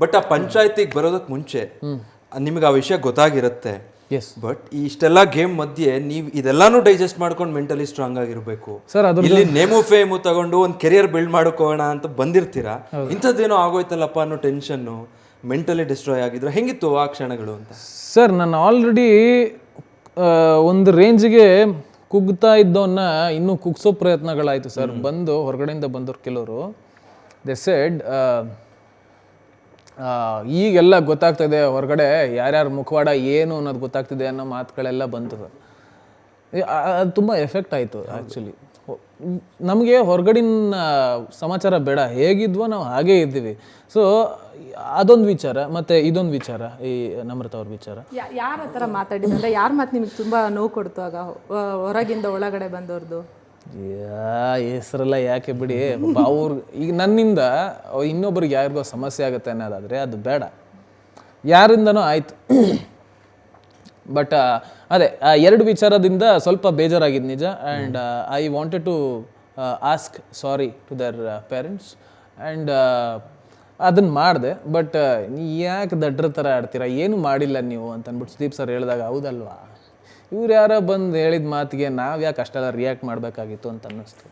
But ಆ ಪಂಚಾಯತಿಗೆ ಬರೋದಕ್ಕೆ ಮುಂಚೆ ನಿಮಗೆ ಆ ವಿಷಯ ಗೊತ್ತಾಗಿರುತ್ತೆ. ಎಸ್ ಬಟ್ ಇಷ್ಟೆಲ್ಲ ಗೇಮ್ ಮಧ್ಯೆ ನೀವು ಇದೆಲ್ಲಾನು ಡೈಜೆಸ್ಟ್ ಮಾಡ್ಕೊಂಡು ಮೆಂಟಲಿ ಸ್ಟ್ರಾಂಗ್ ಆಗಿರ್ಬೇಕು. ಸರ್ ಅದು ಇಲ್ಲಿ ನೇಮು ಫೇಮು ತಗೊಂಡು ಒಂದು ಕೆರಿಯರ್ ಬಿಲ್ಡ್ ಮಾಡ್ಕೋಣ ಅಂತ ಬಂದಿರ್ತೀರಾ, ಇಂಥದ್ದೇನೋ ಆಗೋಯ್ತಲ್ಲಪ್ಪ ಅನ್ನೋ ಟೆನ್ಷನ್ನು, ಮೆಂಟಲಿ ಡಿಸ್ಟ್ರಾಯ್ ಆಗಿದ್ರೆ ಹೆಂಗಿತ್ತು ಆ ಕ್ಷಣಗಳು ಅಂತ? ಸರ್ ನಾನು ಆಲ್ರೆಡಿ ಒಂದು ರೇಂಜ್ಗೆ ಕುಗ್ತಾ ಇದ್ದವನ್ನ ಇನ್ನೂ ಕುಗ್ಸೋ ಪ್ರಯತ್ನಗಳಾಯಿತು ಸರ್. ಬಂದು ಹೊರಗಡೆಯಿಂದ ಬಂದವ್ರು ಕೆಲವರು ದೆ ಸೆಡ್ ಈಗೆಲ್ಲ ಗೊತ್ತಾಗ್ತದೆ ಹೊರಗಡೆ ಯಾರ್ಯಾರ ಮುಖವಾಡ ಏನು ಅನ್ನೋದು ಗೊತ್ತಾಗ್ತಿದೆ ಅನ್ನೋ ಮಾತುಗಳೆಲ್ಲ ಬಂತು ಸರ್. ಅದು ತುಂಬ ಎಫೆಕ್ಟ್ ಆಯಿತು ಆ್ಯಕ್ಚುಲಿ. ನಮಗೆ ಹೊರಗಡಿನ ಸಮಾಚಾರ ಬೇಡ, ಹೇಗಿದ್ವೋ ನಾವು ಹಾಗೇ ಇದ್ದೀವಿ. ಸೊ ಅದೊಂದು ವಿಚಾರ, ಮತ್ತು ಇದೊಂದು ವಿಚಾರ, ಈ ನಮ್ರತ ಅವ್ರ ವಿಚಾರ. ಯಾರ ಹತ್ರ ಮಾತಾಡಿದ್ರೆ ಯಾರ ಮಾತು ನಿಮಗೆ ತುಂಬ ನೋವು ಕೊಡ್ತು ಆಗ, ಹೊರಗಿಂದ ಒಳಗಡೆ ಬಂದವ್ರದ್ದು? ಹೆಸರೆಲ್ಲ ಯಾಕೆ ಬಿಡಿ, ಅವ್ರು ಈಗ ನನ್ನಿಂದ ಇನ್ನೊಬ್ರಿಗೆ ಯಾರಿಗೋ ಸಮಸ್ಯೆ ಆಗುತ್ತೆ ಅನ್ನೋದಾದರೆ ಅದು ಬೇಡ, ಯಾರಿಂದನೂ ಆಯಿತು. ಬಟ್ ಅದೇ ಆ ಎರಡು ವಿಚಾರದಿಂದ ಸ್ವಲ್ಪ ಬೇಜಾರಾಗಿದ್ದು ನಿಜ. And I wanted to ask sorry to their parents and ಅದನ್ನು ಮಾಡಿದೆ. ಬಟ್ ಯಾಕೆ ದಡ್ರ ಥರ ಆಡ್ತೀರಾ, ಏನು ಮಾಡಿಲ್ಲ ನೀವು ಅಂತ ಅಂದ್ಬಿಟ್ಟು ಸುದೀಪ್ ಸರ್ ಹೇಳಿದಾಗ ಹೌದಲ್ವಾ, ಇವ್ರು ಯಾರೋ ಬಂದು ಹೇಳಿದ ಮಾತಿಗೆ ನಾವು ಯಾಕೆ ಅಷ್ಟೆಲ್ಲ ರಿಯಾಕ್ಟ್ ಮಾಡಬೇಕಾಗಿತ್ತು ಅಂತ ಅನ್ನಿಸ್ತು.